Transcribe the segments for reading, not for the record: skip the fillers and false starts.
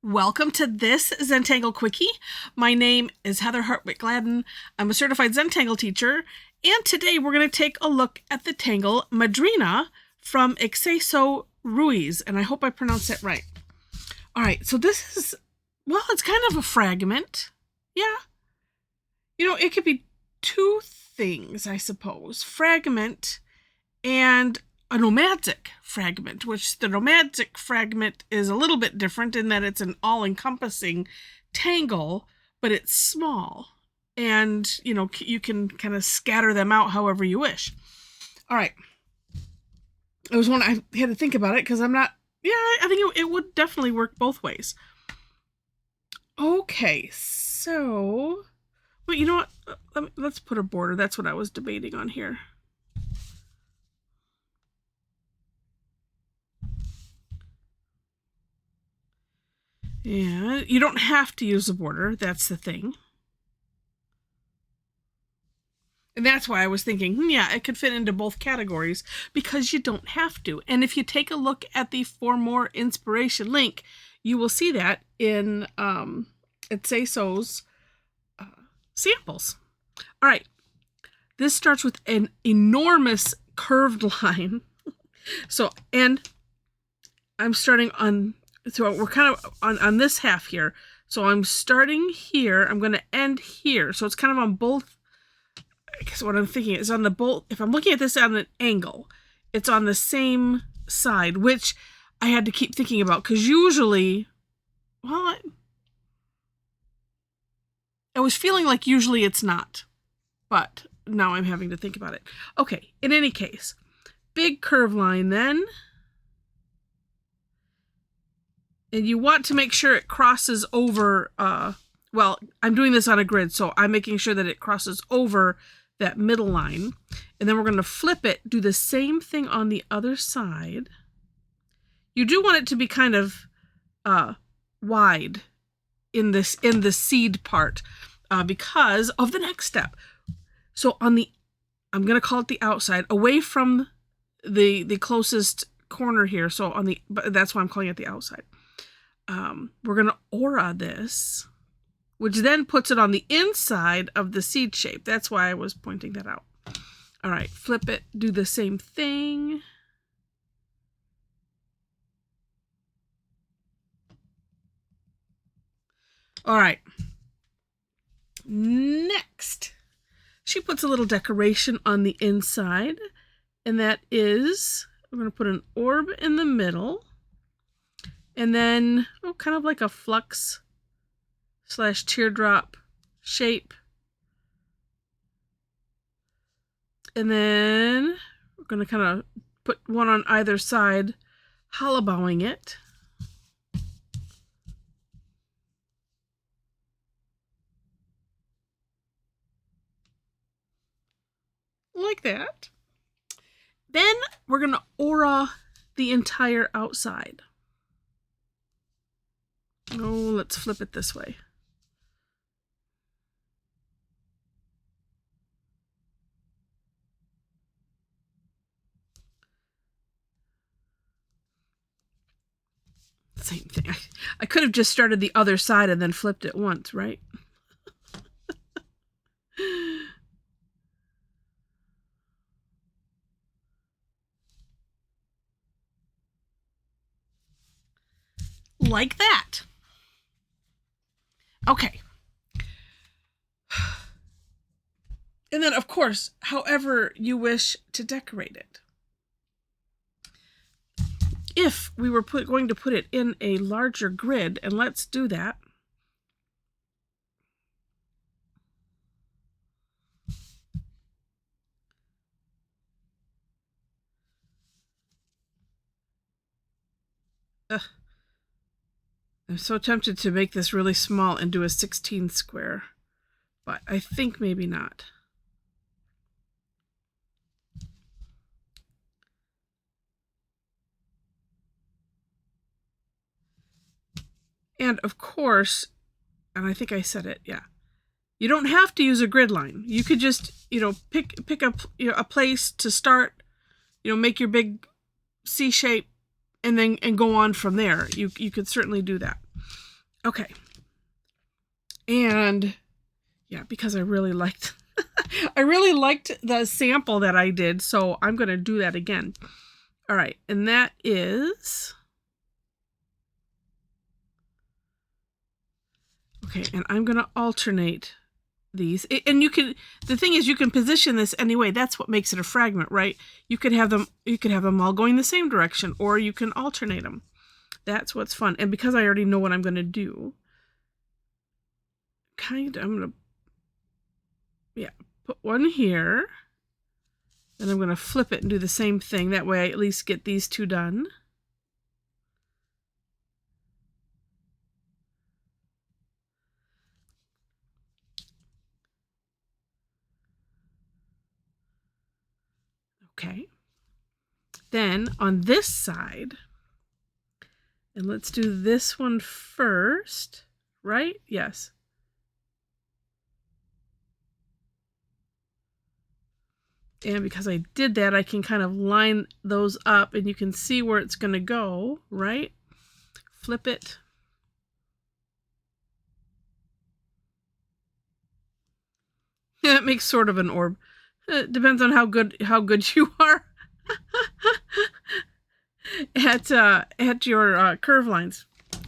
Welcome to this Zentangle Quickie. My name is Heather Hartwick Gladden. I'm a certified Zentangle teacher, and today we're going to take a look at the tangle Madrina from Itxaso Ruiz, and I hope I pronounced that right. All right, so this is, well, it's kind of a fragment. Yeah. You know, it could be two things, I suppose. Fragment and a nomadic fragment, which the nomadic fragment is a little bit different in that it's an all-encompassing tangle, but it's small. And, you know, you can kind of scatter them out however you wish. All right. It was one I had to think about it because I'm not, I think it would definitely work both ways. Okay, so, well, you know what? Let's put a border. That's what I was debating on here. Yeah, you don't have to use a border. That's the thing. And that's why I was thinking, yeah, it could fit into both categories because you don't have to. And if you take a look at the For More Inspiration link, you will see that in Itxaso's samples. All right. This starts with an enormous curved line. So, and I'm starting on... So we're kind of on this half here. So I'm starting here. I'm going to end here. So it's kind of on both. I guess what I'm thinking is on the both. If I'm looking at this on an angle, it's on the same side, which I had to keep thinking about because usually, well, I was feeling like usually it's not, but now I'm having to think about it. Okay. In any case, big curve line then. And you want to make sure it crosses over, well, I'm doing this on a grid, so I'm making sure that it crosses over that middle line. And then we're going to flip it, do the same thing on the other side. You do want it to be kind of wide in the seed part because of the next step. So on the, I'm going to call it the outside, away from the closest corner here. So on the, but that's why I'm calling it the outside. We're going to aura this, which then puts it on the inside of the seed shape. That's why I was pointing that out. All right, flip it, do the same thing. All right. Next, she puts a little decoration on the inside, and that is, we're going to put an orb in the middle. And then, kind of like a flux / teardrop shape. And then we're going to kind of put one on either side, hollow bowing it. Like that. Then we're going to aura the entire outside. Oh, let's flip it this way. Same thing. I could have just started the other side and then flipped it once, right? Like that. Okay. And then, of course, however you wish to decorate it. If we were going to put it in a larger grid, and let's do that. I'm so tempted to make this really small and do a 16 square, but I think maybe not. And of course, and I think I said it, yeah. You don't have to use a grid line. You could just, pick up a place to start, make your big C shape and go on from there. You could certainly do that. Okay. And yeah, because I really liked I really liked the sample that I did, so I'm going to do that again. All right, and that is okay, and I'm going to alternate these. And you can, the thing is, you can position this anyway. That's what makes it a fragment, right? You could have them all going the same direction, or you can alternate them. That's what's fun. And because I already know what I'm going to do, I'm going to put one here. Then I'm going to flip it and do the same thing. That way I at least get these two done. Okay. Then on this side, and let's do this one first, right? Yes. And because I did that, I can kind of line those up and you can see where it's going to go, right? Flip it. Yeah, it makes sort of an orb. It depends on how good you are at your curve lines.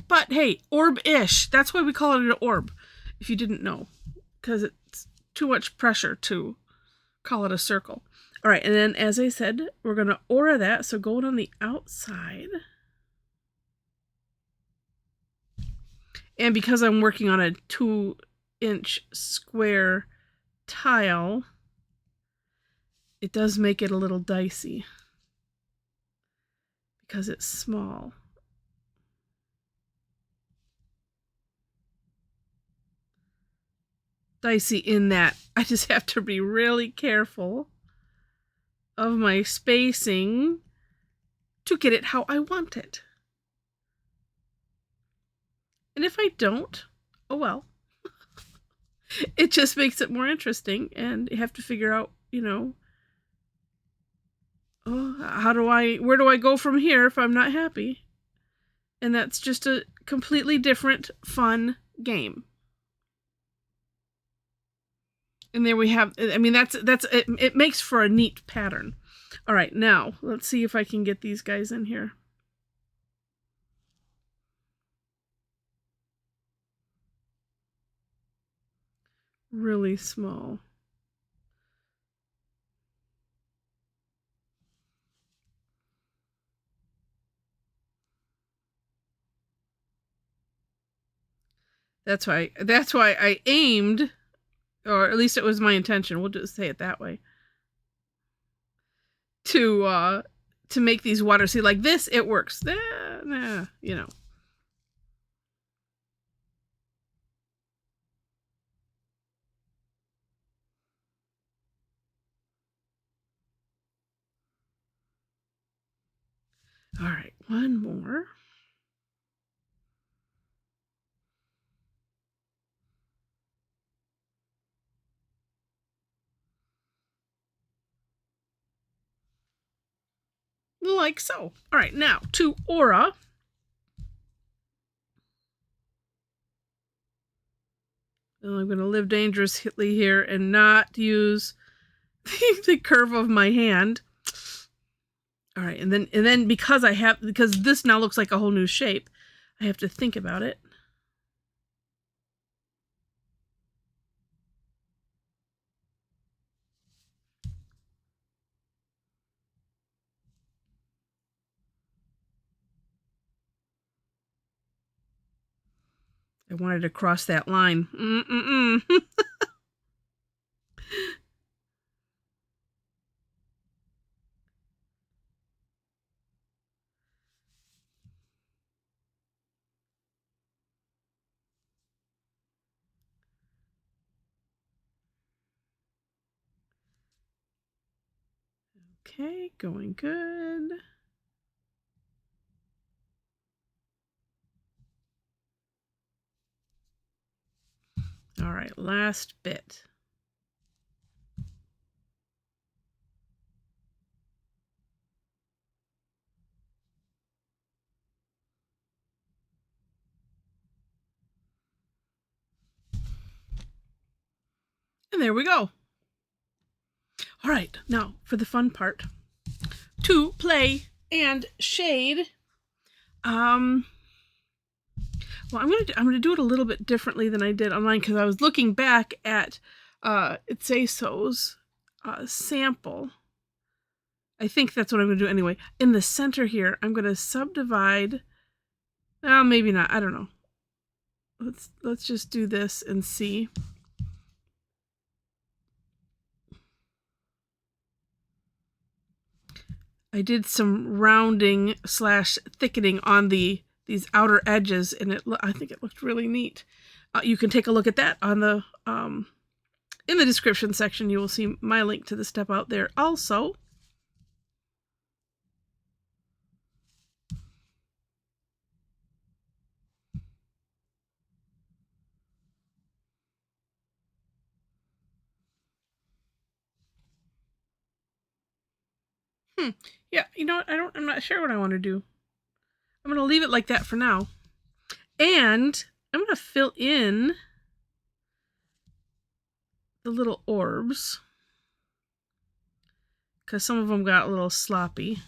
But hey, orb-ish. That's why we call it an orb, if you didn't know, because it's too much pressure to call it a circle. All right, and then as I said, we're going to aura that, so going on the outside. And because I'm working on a 2-inch square tile, it does make it a little dicey because it's small. Dicey in that I just have to be really careful of my spacing to get it how I want it. And if I don't, oh well. It just makes it more interesting, and you have to figure out, you know, oh, where do I go from here if I'm not happy? And that's just a completely different, fun game. And there we have, I mean, it makes for a neat pattern. All right, now let's see if I can get these guys in here. Really small. That's why I aimed, or at least it was my intention, we'll just say it that way, to make these water. See, like this, it works. You know. All right, one more. Like so. All right, now to aura. And I'm going to live dangerously here and not use the curve of my hand. All right, and then because this now looks like a whole new shape, I have to think about it. I wanted to cross that line. Okay, going good. All right, last bit. And there we go. All right, now for the fun part. To play and shade. Well, I'm gonna do it a little bit differently than I did online because I was looking back at Itxaso's sample. I think that's what I'm gonna do anyway. In the center here, I'm gonna subdivide. Well, maybe not. I don't know. Let's just do this and see. I did some rounding / thickening on these outer edges, and I think it looked really neat. You can take a look at that on the in the description section. You will see my link to the step out there also. Yeah, you know what? I'm not sure what I want to do. I'm going to leave it like that for now. And I'm going to fill in the little orbs because some of them got a little sloppy.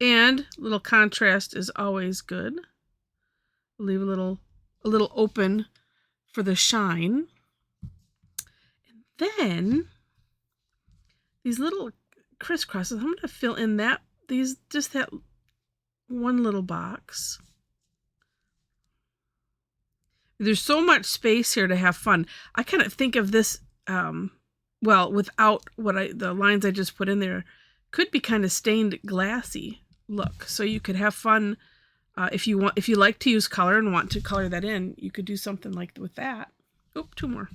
And a little contrast is always good. Leave a little open for the shine. And then these little crisscrosses, I'm going to fill in that one little box. There's so much space here to have fun. I kind of think of this, well, without the lines I just put in there, could be kind of stained glassy look. So you could have fun if you like to use color and want to color that in. You could do something like with that. Oh, two more.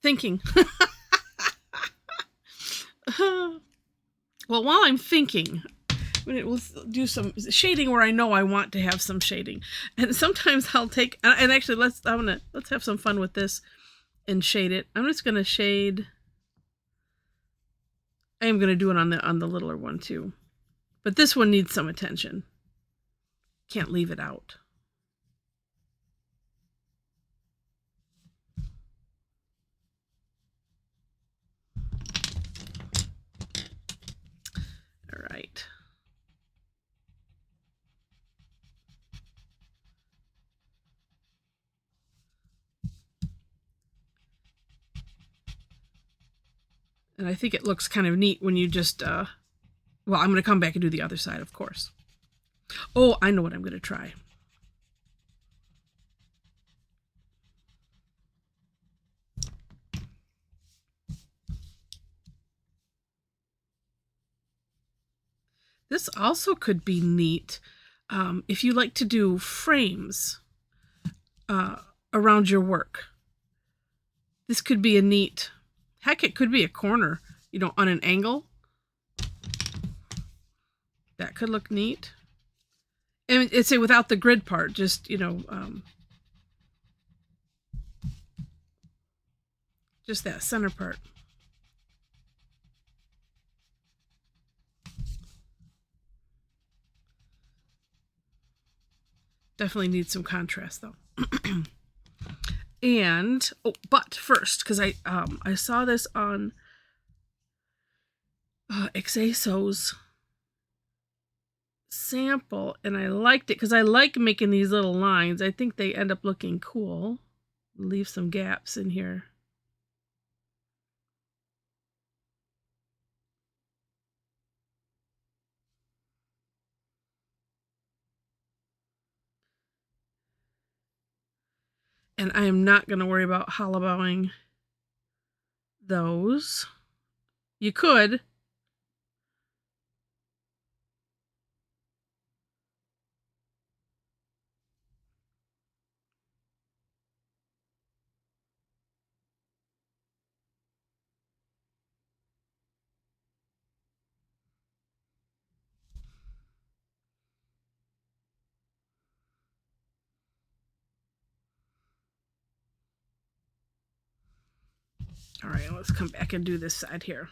Thinking. Well, while I'm thinking, we'll do some shading where I know I want to have some shading. And sometimes I'll take, and actually let's have some fun with this and shade it. I'm just going to shade. I am going to do it on the littler one too. But this one needs some attention. Can't leave it out. All right. And I think it looks kind of neat when you just, well, I'm going to come back and do the other side, of course. Oh, I know what I'm going to try. This also could be neat if you like to do frames around your work. This could be a neat, heck, it could be a corner, on an angle. That could look neat. And it's without the grid part, just, just that center part. Definitely needs some contrast though. And but first, because I saw this on Itxaso's sample and I liked it because I like making these little lines. I think they end up looking cool. Leave some gaps in here. And I am not going to worry about hollowing those. You could. All right, let's come back and do this side here.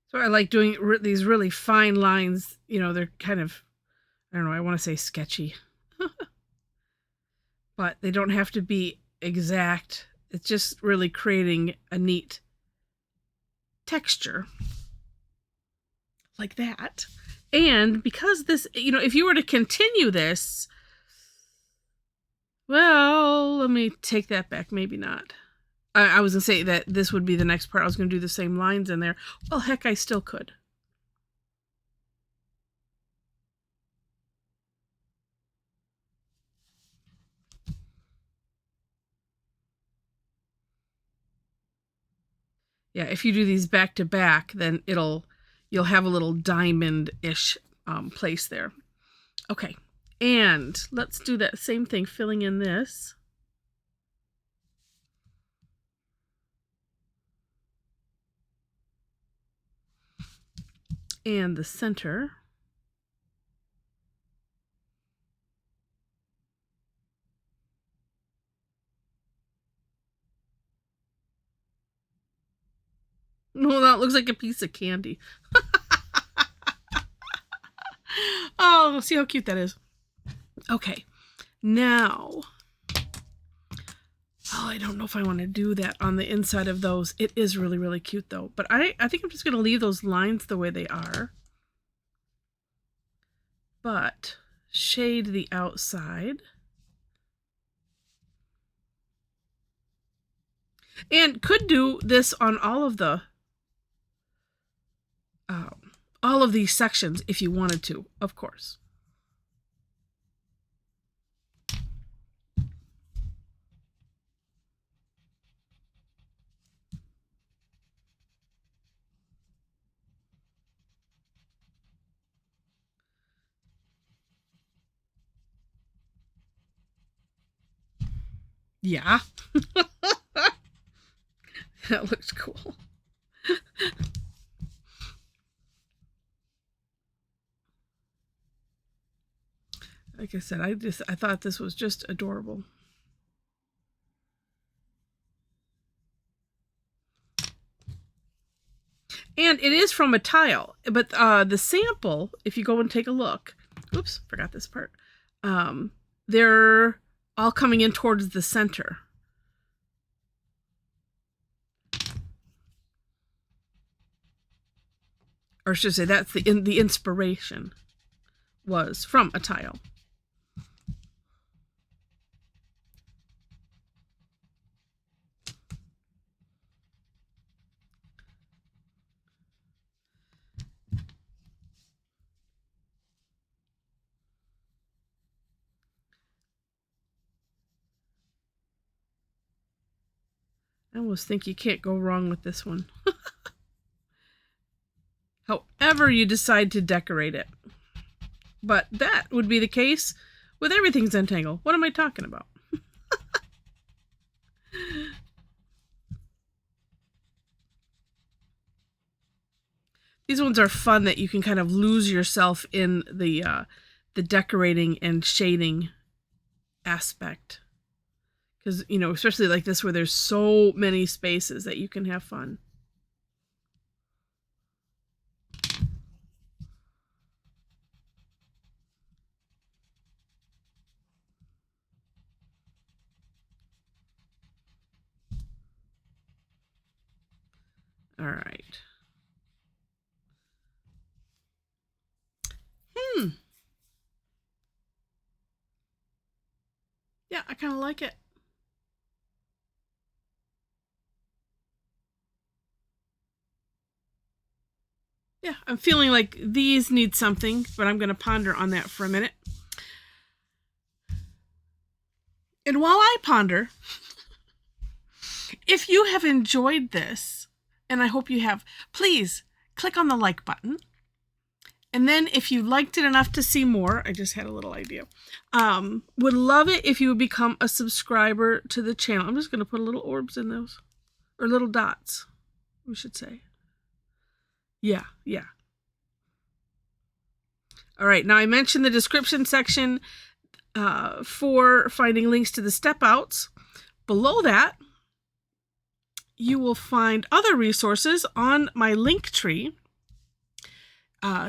So I like doing these really fine lines. You know, they're kind of, I don't know, I want to say sketchy. But they don't have to be exact. It's just really creating a neat texture. Like that. And because this, you know, if you were to continue this, well, let me take that back. Maybe not. I was going to say that this would be the next part. I was going to do the same lines in there. Well, heck, I still could. Yeah, if you do these back to back, then you'll have a little diamond-ish place there. Okay, and let's do that same thing, filling in this. And the center. No, that looks like a piece of candy. Oh, see how cute that is. Okay, now, oh, I don't know if I want to do that on the inside of those. It is really, really cute though. But I think I'm just going to leave those lines the way they are. But shade the outside. And could do this on all of these sections if you wanted to, of course. Yeah. That looks cool. Like I said, I thought this was just adorable. And it is from a tile, but the sample, if you go and take a look, oops, forgot this part. They're all coming in towards the center. Or I should say that's the inspiration was from a tile. I almost think you can't go wrong with this one. However you decide to decorate it. But that would be the case with everything Zentangle. What am I talking about? These ones are fun that you can kind of lose yourself in the decorating and shading aspect. Because, you know, especially like this where there's so many spaces that you can have fun. All right. Yeah, I kind of like it. Yeah, I'm feeling like these need something, but I'm going to ponder on that for a minute. And while I ponder, if you have enjoyed this, and I hope you have, please click on the like button. And then if you liked it enough to see more, I just had a little idea. Would love it if you would become a subscriber to the channel. I'm just going to put little orbs in those, or little dots, we should say. Yeah. All right, now I mentioned the description section for finding links to the step outs. Below that, you will find other resources on my link tree,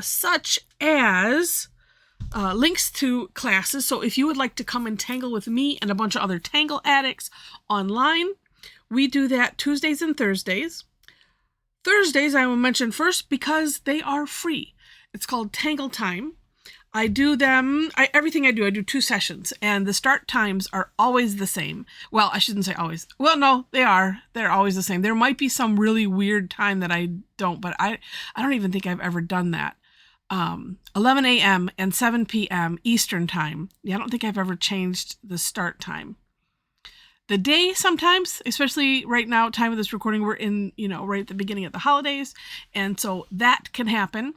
such as links to classes. So if you would like to come and tangle with me and a bunch of other tangle addicts online, we do that Tuesdays and Thursdays. Thursdays I will mention first because they are free. It's called Tangle Time. I do them, everything I do 2 sessions, and the start times are always the same. Well, I shouldn't say always. Well, no, they are. They're always the same. There might be some really weird time that I don't, but I don't even think I've ever done that. 11 a.m. and 7 p.m. Eastern time. Yeah, I don't think I've ever changed the start time. The day sometimes, especially right now, time of this recording, we're in, right at the beginning of the holidays, and so that can happen.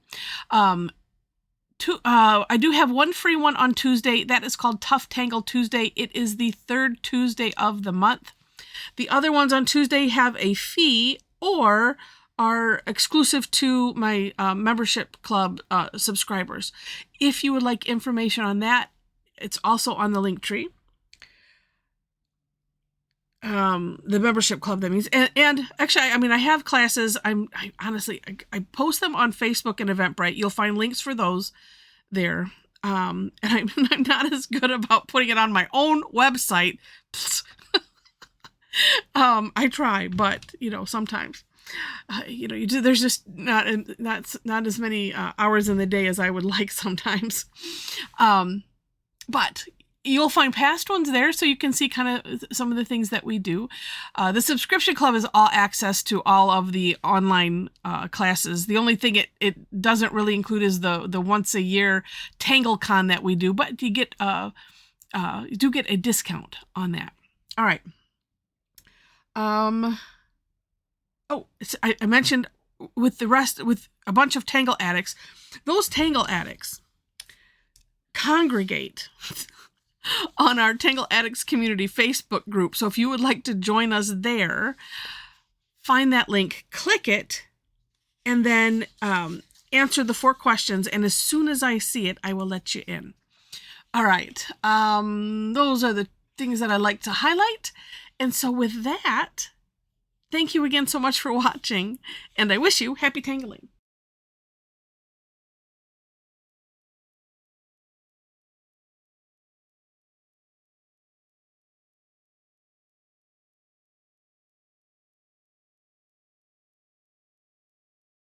I do have one free one on Tuesday. That is called Tough Tangle Tuesday. It is the 3rd Tuesday of the month. The other ones on Tuesday have a fee or are exclusive to my membership club subscribers. If you would like information on that, it's also on the link tree. The membership club, that means. And actually, I have classes. I honestly post them on Facebook and Eventbrite. You'll find links for those there. And I'm not as good about putting it on my own website. I try, but sometimes, there's just not as many hours in the day as I would like sometimes. But you'll find past ones there, so you can see kind of some of the things that we do. The subscription club is all access to all of the online classes. The only thing it doesn't really include is the once a year TangleCon that we do, but you do get a discount on that. All right. I mentioned with a bunch of tangle addicts, those tangle addicts congregate on our Tangle Addicts Community Facebook group. So if you would like to join us there, find that link, click it, and then answer the 4 questions. And as soon as I see it, I will let you in. All right. Those are the things that I like to highlight. And so with that, thank you again so much for watching, and I wish you happy tangling.